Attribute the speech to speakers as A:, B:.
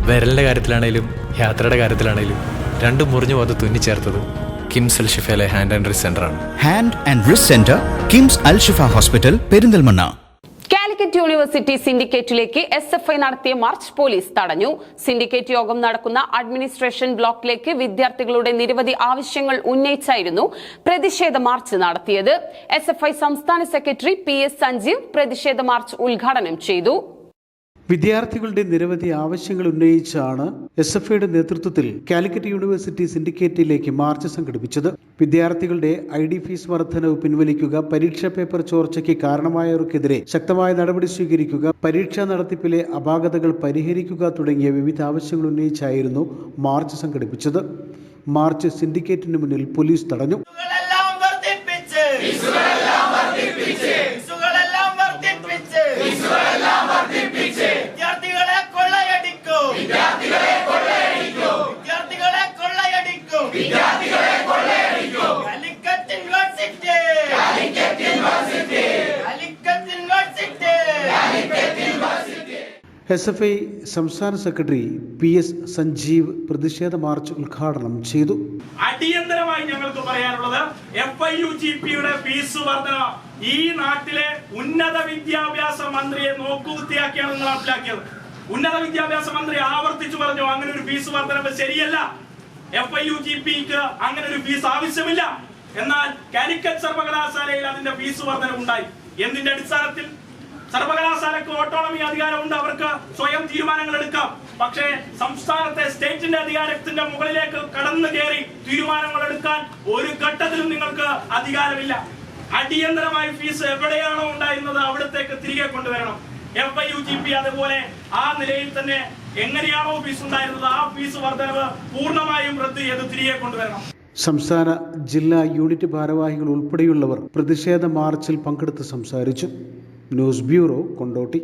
A: വിരലിൻ്റെ കാര്യത്തിലാണേലും യാത്രയുടെ കാര്യത്തിലാണേലും രണ്ടും മുറിഞ്ഞു പോകാതെ തുന്നിച്ചേർത്തത് കിംസ് അൽ ഷിഫയിലെ ഹാൻഡ് ആൻഡ് റിസ്റ്റ് സെൻ്ററാണ്.
B: Hand and wrist centre, KIMS Al Shifa hospital, Perinthalmanna.
C: Calicut university സിൻഡിക്കേറ്റിലേക്ക് SFI നടത്തിയ മാർച്ച് പോലീസ് തടഞ്ഞു. സിൻഡിക്കേറ്റ് യോഗം നടക്കുന്ന അഡ്മിനിസ്ട്രേഷൻ ബ്ലോക്കിലേക്ക് വിദ്യാർത്ഥികളുടെ നിരവധി ആവശ്യങ്ങൾ ഉന്നയിച്ചായിരുന്നു പ്രതിഷേധ മാർച്ച് നടത്തിയത്. SFI സംസ്ഥാന സെക്രട്ടറി PS സഞ്ജീവ് പ്രതിഷേധ മാർച്ച് ഉദ്ഘാടനം ചെയ്തു.
D: വിദ്യാർത്ഥികളുടെ നിരവധി ആവശ്യങ്ങൾ ഉന്നയിച്ചാണ് SFIയുടെ നേതൃത്വത്തിൽ കാലിക്കറ്റ് യൂണിവേഴ്സിറ്റി സിൻഡിക്കേറ്റിലേക്ക് മാർച്ച് സംഘടിപ്പിച്ചത്. വിദ്യാർത്ഥികളുടെ ID ഫീസ് വർധനവ് പിൻവലിക്കുക, പരീക്ഷാ പേപ്പർ ചോർച്ചയ്ക്ക് കാരണമായവർക്കെതിരെ ശക്തമായ നടപടി സ്വീകരിക്കുക, പരീക്ഷാ നടത്തിപ്പിലെ അപാകതകൾ പരിഹരിക്കുക തുടങ്ങിയ വിവിധ ആവശ്യങ്ങൾ ഉന്നയിച്ചായിരുന്നു മാർച്ച് സംഘടിപ്പിച്ചത്. മാർച്ച് സിൻഡിക്കേറ്റിന് മുന്നിൽ പോലീസ് തടഞ്ഞു. SFI സംസ്ഥാന സെക്രട്ടറി PS സഞ്ജീവ് പ്രതിഷേധ മാർച്ച് ഉദ്ഘാടനം ചെയ്തു.
E: അടിയന്തരമായി ഞങ്ങൾക്ക് പറയാനുള്ളത് FIUGPയുടെ ഫീസ് വർധന ഈ നാട്ടിലെ ഉന്നത വിദ്യാഭ്യാസ മന്ത്രിയെ നോക്കുകുത്തിയാക്കിയാണ് നിങ്ങൾ നടപ്പിലാക്കിയത്. ഉന്നത വിദ്യാഭ്യാസ മന്ത്രി ആവർത്തിച്ചു പറഞ്ഞു അങ്ങനെ ഒരു ഫീസ് വർധന ശരിയല്ല, FIUGPക്ക് അങ്ങനെ ഒരു ഫീസ് ആവശ്യമില്ല. എന്നാൽ കാലിക്കറ്റ് സർവകലാശാലയിൽ അതിന്റെ ഫീസ് വർധന ഉണ്ടായി. എന്തിന്റെ അടിസ്ഥാനത്തിൽ? സർവകലാശാലക്ക് ഓട്ടോണമി അധികാരമുണ്ട്, അവർക്ക് സ്വയം തീരുമാനങ്ങൾ എടുക്കാം. പക്ഷേ സംസ്ഥാനത്തെ സ്റ്റേറ്റിന്റെ അധികാരത്തിന്റെ മുകളിലേക്ക് കടന്നു കയറി തീരുമാനങ്ങൾ എടുക്കാൻ ഒരു ഘട്ടത്തിലും നിങ്ങൾക്ക് അധികാരമില്ല. അടിയന്തരമായി ഫീസ് എവിടെയാണോ ഉണ്ടായിരുന്നത് അവിടത്തേക്ക് തിരികെ കൊണ്ടുവരണം. FIUGP അതുപോലെ ആ നിലയിൽ തന്നെ എങ്ങനെയാണോ ഫീസ് ഉണ്ടായിരുന്നത് ആ ഫീസ് വർധനവ് പൂർണ്ണമായും റദ്ദ് ചെയ്ത് തിരികെ കൊണ്ടുവരണം.
D: സംസ്ഥാന ജില്ലാ യൂണിറ്റ് ഭാരവാഹികൾ ഉൾപ്പെടെയുള്ളവർ പ്രതിഷേധ മാർച്ചിൽ പങ്കെടുത്ത് സംസാരിച്ചു. News bureau, Kondotty.